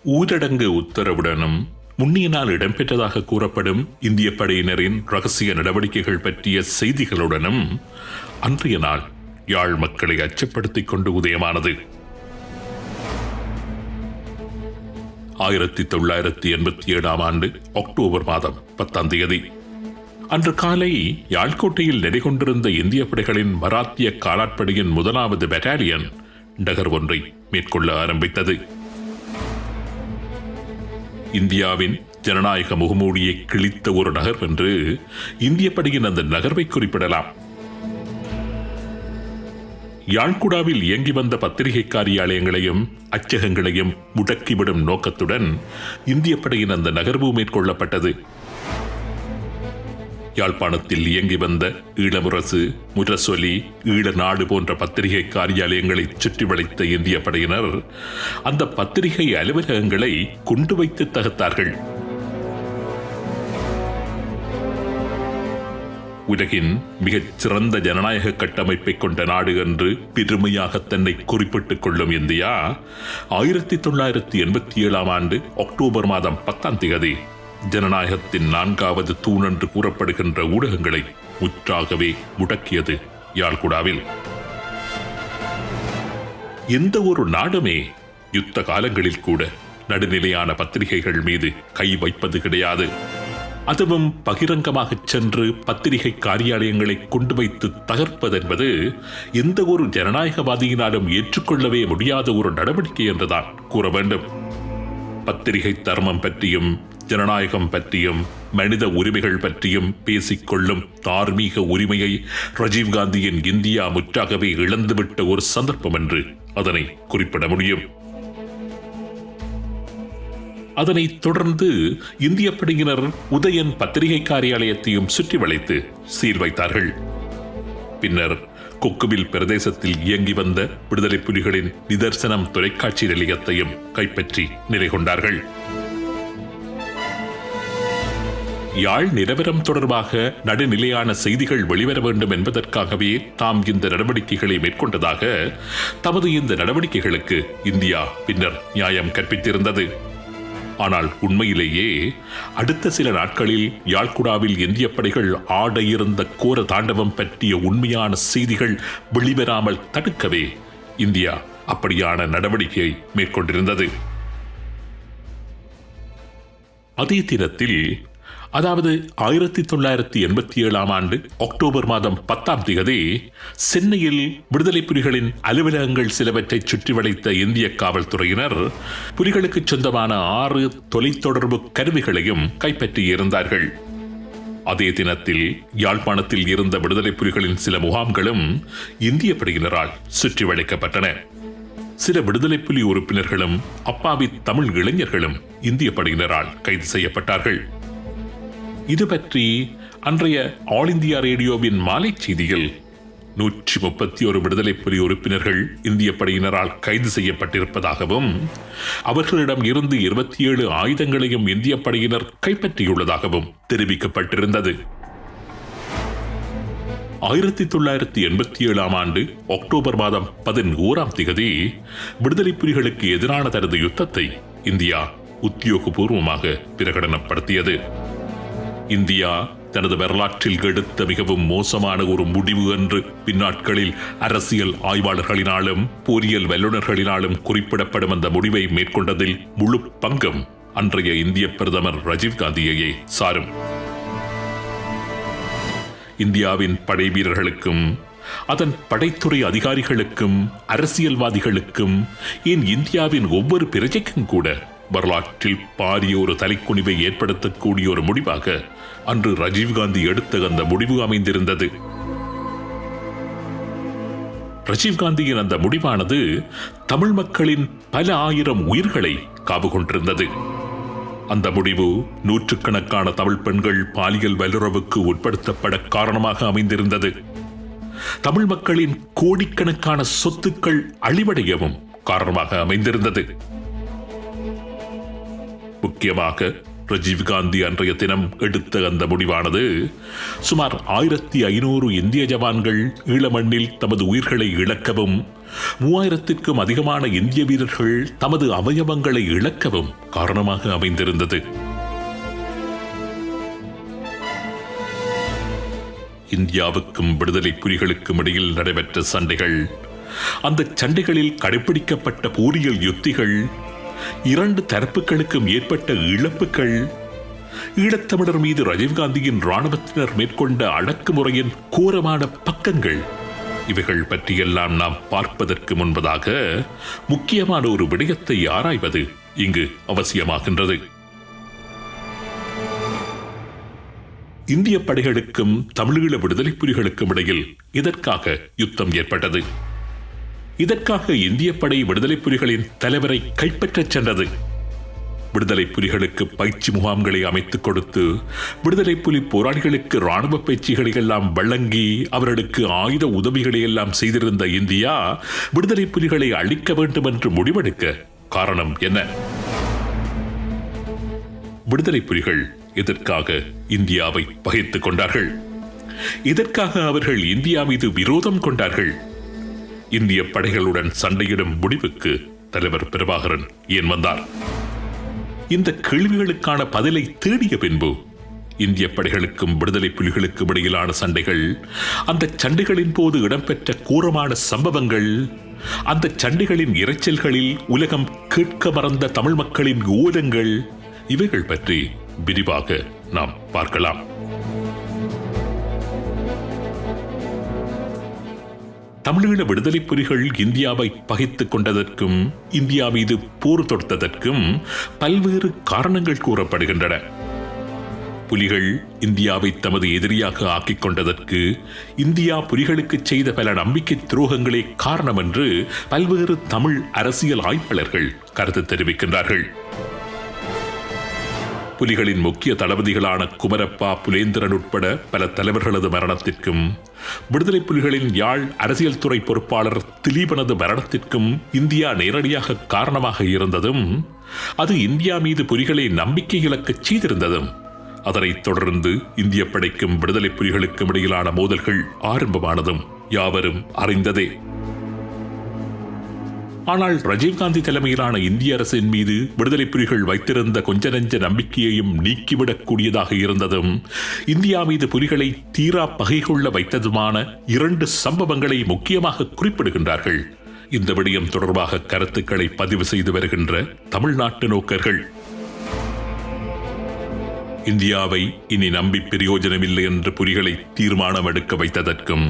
ஊரடங்கு உத்தரவுடனும் முன்னிய நாள் இடம்பெற்றதாக கூறப்படும் இந்திய படையினரின் ரகசிய நடவடிக்கைகள் பற்றிய செய்திகளுடனும் அன்றைய நாள் யாழ் மக்களை அச்சப்படுத்திக் கொண்டு உதயமானது. 1987 ஆண்டு அக்டோபர் மாதம் 10ஆம் தேதி அன்று காலை யாழ்கோட்டையில் நெறிகொண்டிருந்த இந்திய படைகளின் மராத்திய காலாட்படையின் 1வது பெட்டாலியன் நகர் ஒன்றை மேற்கொள்ள ஆரம்பித்தது. இந்தியாவின் ஜனநாயக முகமூடியை கிழித்த ஒரு நகர் என்று இந்திய படையின் அந்த நகர்வை குறிப்பிடலாம். யாழ்குடாவில் இயங்கி வந்த பத்திரிகை காரியாலயங்களையும் அச்சகங்களையும் முடக்கிவிடும் நோக்கத்துடன் இந்திய படையின் அந்த நகர்வு மேற்கொள்ளப்பட்டது. யாழ்ப்பாணத்தில் இயங்கி வந்த ஈழமுரசு, முரசொலி, ஈழ நாடு போன்ற பத்திரிகை காரியாலயங்களை சுற்றி வளைத்த இந்திய படையினர் அந்த பத்திரிகை அலுவலகங்களை கொண்டு வைத்து தகர்த்தார்கள். உலகின் மிகச் சிறந்த ஜனநாயக கட்டமைப்பை கொண்ட நாடு என்று பெருமையாக தன்னை குறிப்பிட்டுக் கொள்ளும் இந்தியா 1987 ஆண்டு அக்டோபர் மாதம் 10ஆம் தேதி ஜனநாயகத்தின் 4வது தூண் என்று கூறப்படுகின்ற ஊடகங்களை முற்றாகவே முடக்கியது. யாழ்குடாவில் எந்த ஒரு நாடுமே யுத்த காலங்களில் கூட நடுநிலையான பத்திரிகைகள் மீது கை வைப்பது கிடையாது. அதுவும் பகிரங்கமாக சென்று பத்திரிகை காரியாலயங்களை கொண்டு வைத்து தகர்ப்பதென்பது எந்த ஒரு ஜனநாயகவாதியினாலும் ஏற்றுக்கொள்ளவே முடியாத ஒரு நடவடிக்கை என்றுதான் கூற வேண்டும். பத்திரிகை தர்மம் பற்றியும் ஜனநாயகம் பற்றியும் மனித உரிமைகள் பற்றியும் பேசிக்கொள்ளும் தார்மீக உரிமையை ராஜீவ்காந்தியின் இந்தியா முற்றாகவே இழந்துவிட்ட ஒரு சந்தர்ப்பம் என்று அதனை குறிப்பிட முடியும். அதனைத் தொடர்ந்து இந்திய படையினர் உதயன் பத்திரிகை காரியாலயத்தையும் சுற்றி வளைத்து சீல் வைத்தார்கள். பின்னர் கொக்குவில் பிரதேசத்தில் இயங்கி வந்த விடுதலை புலிகளின் நிதர்சனம் தொலைக்காட்சி நிலையத்தையும் கைப்பற்றி நிலை கொண்டார்கள். யாழ் நிலவரம் தொடர்பாக நடுநிலையான செய்திகள் வெளிவர வேண்டும் என்பதற்காகவே தாம் இந்த நடவடிக்கைகளை மேற்கொண்டதாக தமது இந்த நடவடிக்கைகளுக்கு இந்தியா பின்னர் நியாயம் கற்பித்திருந்தது. ஆனால் உண்மையிலேயே அடுத்த சில நாட்களில் யாழ்குடாவில் இந்திய படைகள் ஆட இருந்த கோர தாண்டவம் பற்றிய உண்மையான செய்திகள் வெளிவராமல் தடுக்கவே இந்தியா அப்படியான நடவடிக்கையை மேற்கொண்டிருந்தது. அதே தினத்தில், அதாவது 1987 ஆண்டு அக்டோபர் மாதம் 10ஆம் தேதி சென்னையில் விடுதலை புலிகளின் அலுவலகங்கள் சிலவற்றை சுற்றி வளைத்த இந்திய காவல்துறையினர் புலிகளுக்கு சொந்தமான 6 தொலைத்தொடர்பு கருவிகளையும் கைப்பற்றியிருந்தார்கள். அதே தினத்தில் யாழ்ப்பாணத்தில் இருந்த விடுதலை புலிகளின் சில முகாம்களும் இந்திய படையினரால் சுற்றி வளைக்கப்பட்டன. சில விடுதலை புலி உறுப்பினர்களும் அப்பாவி தமிழ் இளைஞர்களும் இந்திய படையினரால் கைது செய்யப்பட்டார்கள். இது பற்றி அன்றைய ஆல் இந்தியா ரேடியோவின் மாலை செய்தியில் 131 விடுதலை புலி உறுப்பினர்கள் இந்திய படையினரால் கைது செய்யப்பட்டிருப்பதாகவும் அவர்களிடம் இருந்து 27 ஆயுதங்களையும் இந்திய படையினர் கைப்பற்றியுள்ளதாகவும் தெரிவிக்கப்பட்டிருந்தது. 1987 ஆண்டு அக்டோபர் மாதம் 11ஆம் தேதி விடுதலை புலிகளுக்கு எதிரான தனது யுத்தத்தை இந்தியா உத்தியோகபூர்வமாக பிரகடனப்படுத்தியது. இந்தியா தனது வரலாற்றில் எடுத்த மிகவும் மோசமான ஒரு முடிவு என்று பின்னாட்களில் அரசியல் ஆய்வாளர்களினாலும் போரியல் வல்லுநர்களினாலும் குறிப்பிடப்படும் அந்த முடிவை மேற்கொண்டதில் முழு பங்கும் அன்றைய இந்திய பிரதமர் ராஜீவ்காந்தியையே சாரும். இந்தியாவின் படை வீரர்களுக்கும் அதன் படைத்துறை அதிகாரிகளுக்கும் அரசியல்வாதிகளுக்கும் ஏன் இந்தியாவின் ஒவ்வொரு பிரஜைக்கும் கூட வரலாற்றில் பாரிய ஒரு தலைக்குனிவை ஏற்படுத்தக்கூடிய ஒரு முடிவாக அன்று ராஜீவ்காந்தி எடுத்த அந்த முடிவு அமைந்திருந்தது. ராஜீவ்காந்தியின் அந்த முடிவானது தமிழ் மக்களின் பல ஆயிரம் உயிர்களை காவு கொண்டிருந்தது. அந்த முடிவு நூற்றுக்கணக்கான தமிழ் பெண்கள் பாலியல் வல்லுறவுக்கு உட்படுத்தப்பட காரணமாக அமைந்திருந்தது. தமிழ் மக்களின் கோடிக்கணக்கான சொத்துக்கள் அழிவடையவும் காரணமாக அமைந்திருந்தது. முக்கியமாக ராஜீவ்காந்தி அன்றைய தினம் எடுத்த அந்த முடிவானது சுமார் 1500 இந்திய ஜவான்கள் ஈழமண்ணில் தமது உயிர்களை இழக்கவும் 3000க்கும் அதிகமான இந்திய வீரர்கள் தமது அவயவங்களை இழக்கவும் காரணமாக அமைந்திருந்தது. இந்தியாவுக்கும் விடுதலை புலிகளுக்கும் இடையில் நடைபெற்ற சண்டைகள், அந்த சண்டைகளில் கடைபிடிக்கப்பட்ட போரியல் யுத்திகள், இரண்டு தரப்புகளுக்கும் ஏற்பட்ட இழப்புகள், ஈழத்தமிழர் மீது ராஜீவ்காந்தியின் இராணுவத்தினர் மேற்கொண்ட அடக்குமுறையின் கோரமான பக்கங்கள், இவைகள் பற்றியெல்லாம் நாம் பார்ப்பதற்கு முன்பதாக முக்கியமான ஒரு விடயத்தை ஆராய்வது இங்கு அவசியமாகின்றது. இந்திய படைகளுக்கும் தமிழீழ விடுதலை புலிகளுக்கும் இடையில் இதற்காக யுத்தம் ஏற்பட்டது. இதற்காக இந்திய படை விடுதலை புலிகளின் தலைவரை கைப்பற்றச் சென்றது. விடுதலை புலிகளுக்கு பயிற்சி முகாம்களை அமைத்துக் கொடுத்து விடுதலை புலி போராளிகளுக்கு இராணுவ பயிற்சிகளை எல்லாம் வழங்கி அவர்களுக்கு ஆயுத உதவிகளை எல்லாம் செய்திருந்த இந்தியா விடுதலை புலிகளை அழிக்க வேண்டும் என்று முடிவெடுக்க காரணம் என்ன? விடுதலை புலிகள் இதற்காக இந்தியாவை பகைத்துக் கொண்டார்கள். இதற்காக அவர்கள் இந்தியா மீது விரோதம் கொண்டார்கள். இந்திய படைகளுடன் சண்டையிடும் முடிவுக்கு தலைவர் பிரபாகரன் ஏன் வந்தார்? இந்த கேள்விகளுக்கான பதிலை தேடிய பின்பு இந்திய படைகளுக்கும் விடுதலை புலிகளுக்கும் இடையிலான சண்டைகள், அந்த சண்டைகளின் போது இடம்பெற்ற கோரமான சம்பவங்கள், அந்த சண்டைகளின் இரைச்சல்களில் உலகம் கேட்க மறந்த தமிழ் மக்களின் ஓலங்கள், இவைகள் பற்றி விரிவாக நாம் பார்க்கலாம். தமிழீழ விடுதலை புலிகள் இந்தியாவை பகைத்துக் கொண்டதற்கும் இந்தியா மீது போர் தொடுத்ததற்கும் பல்வேறு காரணங்கள் கூறப்படுகின்றன. புலிகள் இந்தியாவை தமது எதிரியாக ஆக்கிக் கொண்டதற்கு இந்தியா புலிகளுக்கு செய்த பல நம்பிக்கை துரோகங்களே காரணம் என்று பல்வேறு தமிழ் அரசியல் ஆய்வாளர்கள் கருத்து தெரிவிக்கின்றார்கள். புலிகளின் முக்கிய தளபதிகளான குமரப்பா, புலேந்திரன் உட்பட பல தலைவர்களது மரணத்திற்கும், விடுதலை புலிகளின் யாழ் அரசியல் துறை பொறுப்பாளர் திலீபனது மரணத்திற்கும் இந்தியா நேரடியாக காரணமாக இருந்ததும், அது இந்தியா மீது புலிகளை நம்பிக்கை இழக்கச் செய்திருந்ததும், அதனைத் தொடர்ந்து இந்திய படைக்கும் விடுதலை புலிகளுக்கும் இடையிலான மோதல்கள் ஆரம்பமானதும் யாவரும் அறிந்ததே. ஆனால் ராஜீவ்காந்தி தலைமையிலான இந்திய அரசின் மீது விடுதலை புலிகள் வைத்திருந்த கொஞ்ச நெஞ்ச நம்பிக்கையையும் நீக்கிவிடக்கூடியதாக இருந்ததும், இந்தியா மீது புலிகளை தீரா பகை கொள்ள வைத்ததுமான 2 சம்பவங்களை முக்கியமாக குறிப்பிடுகின்றார்கள் இந்த விடயம் தொடர்பாக கருத்துக்களை பதிவு செய்து வருகின்ற தமிழ்நாட்டு நோக்கர்கள். இந்தியாவை இனி நம்பி பிரயோஜனமில்லை என்று புலிகளை தீர்மானம் எடுக்க வைத்ததற்கும்,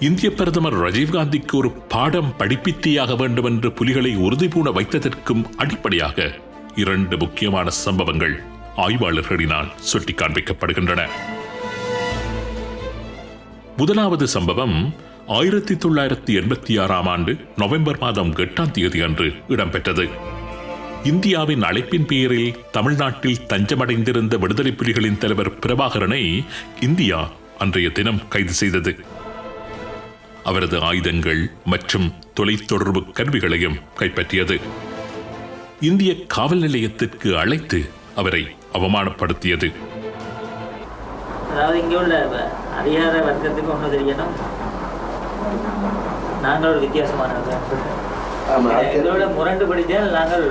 இந்திய பிரதமர் ராஜீவ்காந்திக்கு ஒரு பாடம் படிப்பித்தியாக வேண்டும் என்று புலிகளை உறுதிபூண வைத்ததற்கும் அடிப்படையாக 2 முக்கியமான சம்பவங்கள் ஆய்வாளர்களினால் சுட்டி காண்பிக்கப்படுகின்றன. முதலாவது சம்பவம் 1986 ஆண்டு நவம்பர் மாதம் 8 அன்று இடம்பெற்றது. இந்தியாவின் அழைப்பின் பெயரில் தமிழ்நாட்டில் தஞ்சமடைந்திருந்த விடுதலை புலிகளின் தலைவர் பிரபாகரனை இந்தியா அன்றைய தினம் கைது செய்தது. அவரது ஆயுதங்கள் மற்றும் தொலைத்தொடர்பு கருவிகளையும் கைப்பற்றியது. இந்திய காவல் நிலையத்திற்கு அழைத்து அவரை அவமானப்படுத்தியது. அதாவது இங்கே உள்ள அதிகார வர்க்கத்துக்கு ஒன்று தெரியணும், நாங்கள் ஒரு வித்தியாசமானவர்கள். எங்களோட முரண்டு படித்தால் நாங்கள்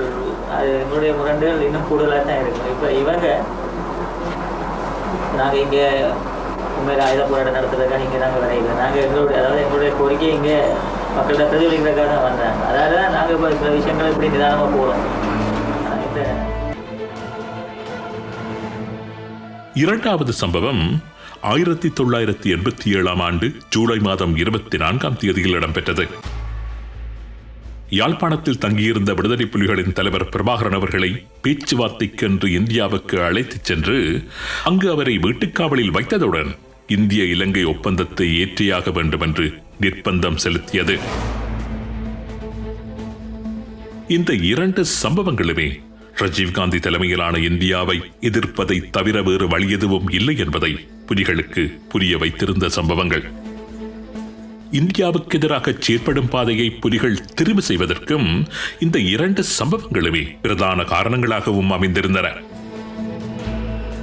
எங்களுடைய முரண்டுகள் இன்னும் கூடுதலாக தான் இருக்கும். இப்போ இவங்க நாங்கள் இங்கே உண்மையில் ஆயுத போராட்டம் நடத்துறதுக்காக இங்கே நாங்கள் வரையில நாங்கள் எங்களுடைய கோரிக்கை இங்கே மக்கள்கிட்ட பிரதிபலிக்கிறதுக்காக தான் வந்தாங்க. அதாவது தான் நாங்கள் இப்போ சில விஷயங்கள் இப்படி நிதானமாக போகிறோம். இரண்டாவது சம்பவம் 1987 ஆண்டு ஜூலை மாதம் 24 இடம்பெற்றது. யாழ்ப்பாணத்தில் தங்கியிருந்த விடுதலை புலிகளின் தலைவர் பிரபாகரன் அவர்களை பேச்சுவார்த்தைக்கென்று இந்தியாவுக்கு அழைத்துச் சென்று அங்கு அவரை வீட்டுக்காவலில் வைத்ததுடன் இந்திய இலங்கை ஒப்பந்தத்தை ஏற்றியாக வேண்டும் என்று நிர்பந்தம் செலுத்தியது. இந்த 2 சம்பவங்களுமே ராஜீவ்காந்தி தலைமையிலான இந்தியாவை எதிர்ப்பதை தவிர வேறு வழி எதுவும் இல்லை என்பதை புலிகளுக்கு புரிய வைத்திருந்த சம்பவங்கள். இந்தியாவுக்கு எதிராக செயற்படும் பாதையை புலிகள் திரும்ப செய்வதற்கும் இந்த 2 சம்பவங்களுமே பிரதான காரணங்களாகவும் அமைந்திருந்தன.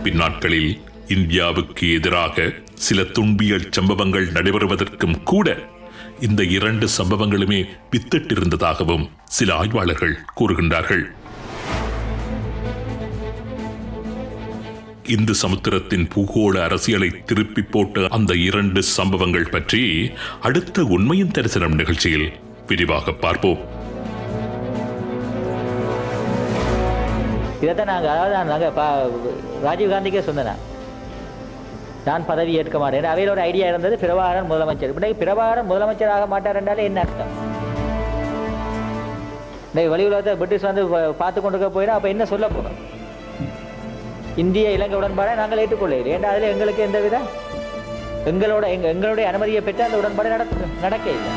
பின்னாட்களில் இந்தியாவுக்கு எதிராக சில துன்பியல் சம்பவங்கள் நடைபெறுவதற்கும் கூட இந்த 2 சம்பவங்களுமே வித்திட்டிருந்ததாகவும் சில ஆய்வாளர்கள் கூறுகின்றார்கள். இந்து சமுத்திரத்தின் பூகோள அரசியலை திருப்பி போட்ட அந்த 2 சம்பவங்கள் பற்றி அடுத்த உண்மையின் தரிசனம் நிகழ்ச்சியில் விரிவாக பார்ப்போம். இதைத்தான் நாங்கள் ராஜீவ்காந்திக்கே சொன்னேன், நான் பதவி ஏற்க மாட்டேன். அவையில் ஒரு ஐடியா இருந்தது, பிரபாகரன் முதலமைச்சர். இப்படி பிரபாகரன் முதலமைச்சர் ஆக மாட்டார் என்றாலே என்ன அர்த்தம்? வெளி உலகத்தை பிரிட்டிஷ் வந்து பார்த்து கொண்டு போயிடும். அப்போ என்ன சொல்ல போகிறோம்? இந்திய இலங்கை உடன்பாடை நாங்கள் ஏற்றுக்கொள்ளவில்லை. ஏன்னா அதில் எங்களுக்கு எந்தவித எங்களுடைய அனுமதியை பெற்று அந்த உடன்பாடு நடக்க இல்லை.